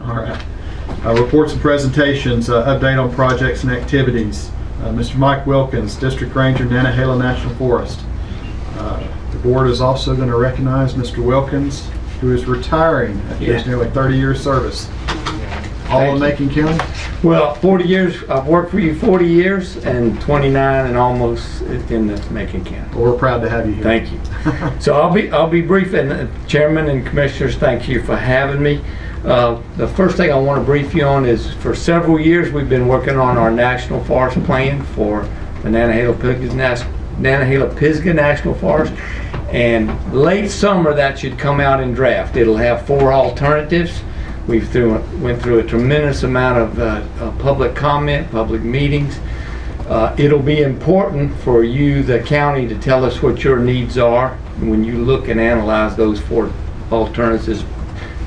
All right. Reports and presentations, update on projects and activities. Mr. Mike Wilkins, District Ranger, Nantahala National Forest. The board is also going to recognize Mr. Wilkins, who is retiring after his nearly 30 years service. All in Macon County? Well, 40 years. I've worked for you 40 years and 29 and almost in the Macon County. Well, we're proud to have you here. Thank you. So I'll be brief, and Chairman and Commissioners, thank you for having me. The first thing I want to brief you on is for several years we've been working on our National Forest Plan for the Nantahala-Pisgah National Forest, and late summer that should come out in draft. It'll have 4 alternatives. We went through a tremendous amount of public comment, public meetings. It'll be important for you, the county, to tell us what your needs are when you look and analyze those 4 alternatives,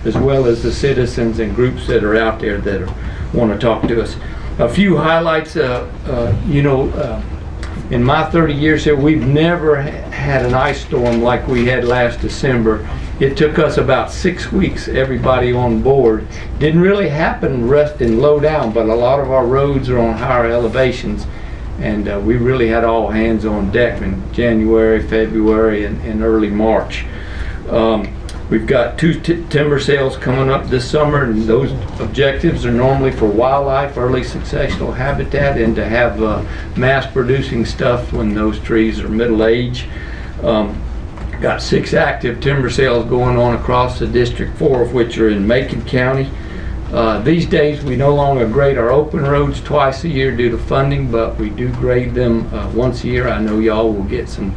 as well as the citizens and groups that are out there that want to talk to us. A few highlights, in my 30 years here, we've never had an ice storm like we had last December. It took us about 6 weeks, everybody on board. Didn't really happen rest and low down, but a lot of our roads are on higher elevations, and we really had all hands on deck in January, February, and early March. We've got 2 timber sales coming up this summer, and those objectives are normally for wildlife, early successional habitat, and to have mass producing stuff when those trees are middle age. Got 6 active timber sales going on across the district, 4 of which are in Macon County. These days we no longer grade our open roads twice a year due to funding, but we do grade them once a year. I know y'all will get some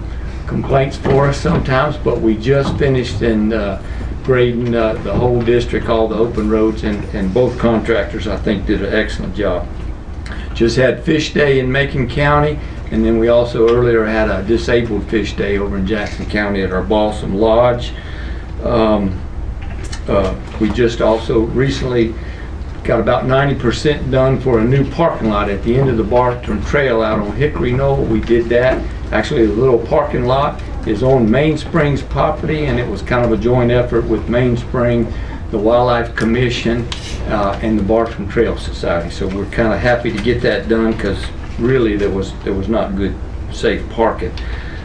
complaints for us sometimes, but we just finished grading the whole district, all the open roads, and both contractors I think did an excellent job. Just had Fish Day in Macon County, and then we also earlier had a disabled fish day over in Jackson County at our Balsam Lodge. We just also recently got about 90% done for a new parking lot at the end of the Barton Trail out on Hickory Knoll. We did that. Actually, the little parking lot is on Mainspring's property, and it was kind of a joint effort with Mainspring, the Wildlife Commission, and the Barton Trail Society. So we're kind of happy to get that done, because really there was not good, safe parking.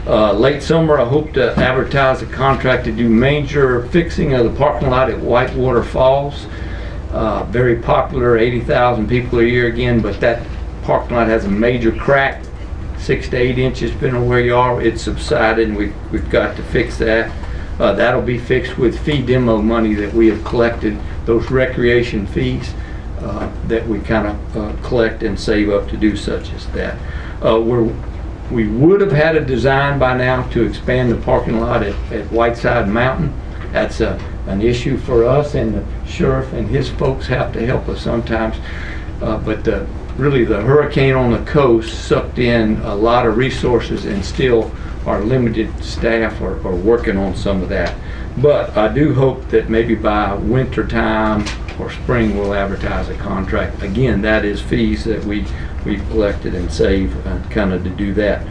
Late summer, I hope to advertise a contract to do major fixing of the parking lot at Whitewater Falls. Very popular, 80,000 people a year again, but that parking lot has a major crack, 6 to 8 inches, depending on where you are. It's subsided, and we've got to fix that. That'll be fixed with fee demo money that we have collected, those recreation fees that we kind of collect and save up to do such as that. We would have had a design by now to expand the parking lot at Whiteside Mountain. That's an issue for us, and the sheriff and his folks have to help us sometimes. But really the hurricane on the coast sucked in a lot of resources, and still our limited staff are working on some of that. But I do hope that maybe by winter time or spring we'll advertise a contract. Again, that is fees that we've collected and saved kind of to do that.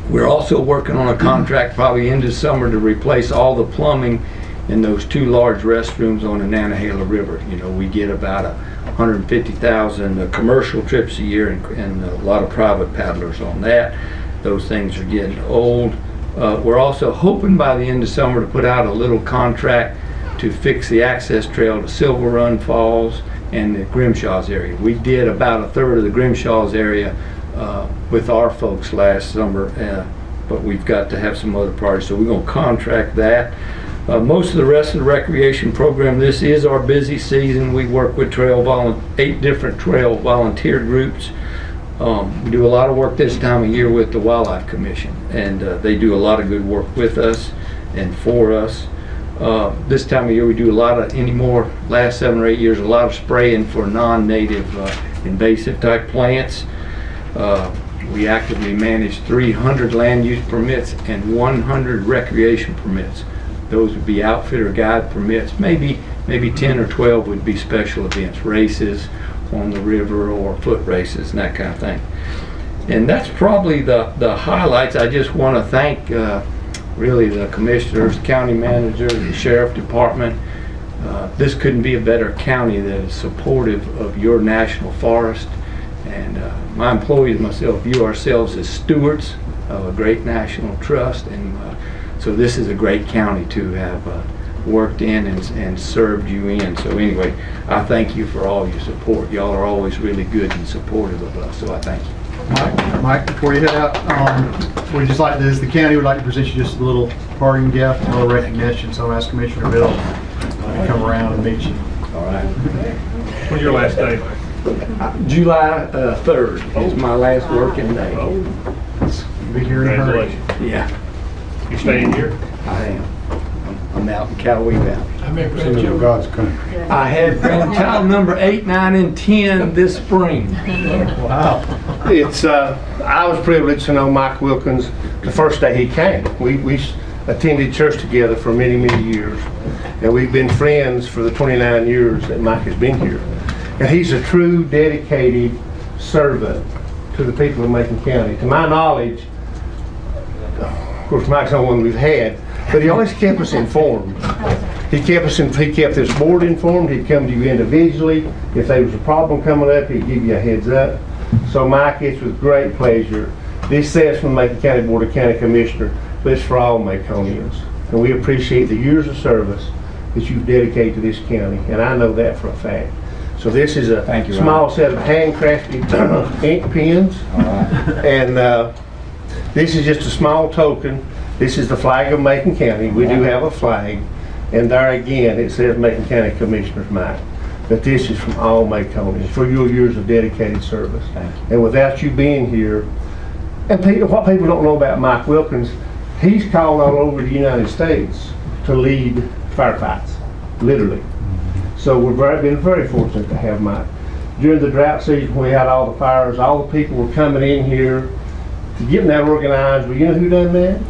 We're also working on a contract probably into summer to replace all the plumbing in those 2 large restrooms on the Nantahala River. You know, we get about 150,000 commercial trips a year, and a lot of private paddlers on that. Those things are getting old. We're also hoping by the end of summer to put out a little contract to fix the access trail to Silver Run Falls and the Grimshaw's area. We did about 1/3 of the Grimshaw's area with our folks last summer, but we've got to have some other priorities, so we're going to contract that. Most of the rest of the recreation program, this is our busy season. We work with 8 different trail volunteer groups. We do a lot of work this time of year with the Wildlife Commission, and they do a lot of good work with us and for us. This time of year we do a lot of, last 7 or 8 years, a lot of spraying for non-native invasive type plants. We actively manage 300 land use permits and 100 recreation permits. Those would be outfitter guide permits. Maybe 10 or 12 would be special events, races on the river or foot races and that kind of thing. And that's probably the highlights. I just want to thank really the commissioners, county manager, the sheriff department, This couldn't be a better county that is supportive of your national forest. And my employees and myself view ourselves as stewards of a great national trust. And so this is a great county to have worked in and served you in. So anyway, I thank you for all your support. Y'all are always really good and supportive of us, so I thank you. Mike, before you head out, we'd just like this, the county would like to present you just a little parting gift, a little recognition. So I'll ask Commissioner Bill to come around and meet you. All right. When's your last day? July 3rd is my last working day. Be here in a hurry. Congratulations. Yeah, You staying here? I am. I'm out in Callaway Valley. How many grandchildren? God's country. I had grandchild number 8, 9, and 10 this spring. Wow. It's, I was privileged to know Mike Wilkins the first day he came. We attended church together for many, many years. And we've been friends for the 29 years that Mike has been here. And he's a true, dedicated servant to the people of Macon County. To my knowledge, of course, Mike's the only one we've had, but he always kept us informed. He kept this board informed. He'd come to you individually. If there was a problem coming up, he'd give you a heads up. So Mike, it's with great pleasure. This says from the Macon County Board of County Commissioners, but it's for all Maconians. And we appreciate the years of service that you've dedicated to this county, and I know that for a fact. So this is a Thank you, small Ron. set of handcrafted ink pens. All right. And this is just a small token. This is the flag of Macon County. We do have a flag. And there again, it says Macon County Commissioners Mike. But this is from all Maconians for your years of dedicated service. Thank you. And without you being here, and what people don't know about Mike Wilkins, he's called all over the United States to lead firefights, literally. So we've been very fortunate to have Mike. During the drought season, when we had all the fires, all the people were coming in here to get that organized. Well, you know who done that?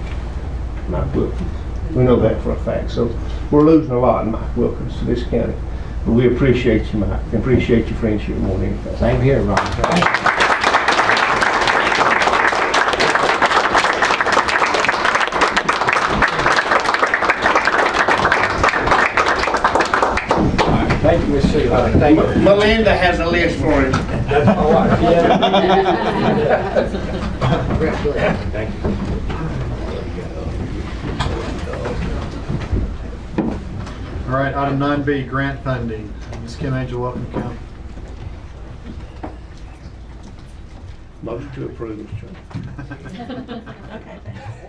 Mike Wilkins. We know that for a fact. So we're losing a lot in Mike Wilkins to this county. But we appreciate you, Mike, and appreciate your friendship more than anything. Same here, Ron. Thank you, Ms. Sheila. Thank you. Melinda has a list for him. That's my wife. Thank you. All right, item 9B, grant funding. Ms. Kim Angel, welcome to council. Motion to approve, Mr. Chairman. Okay, thanks.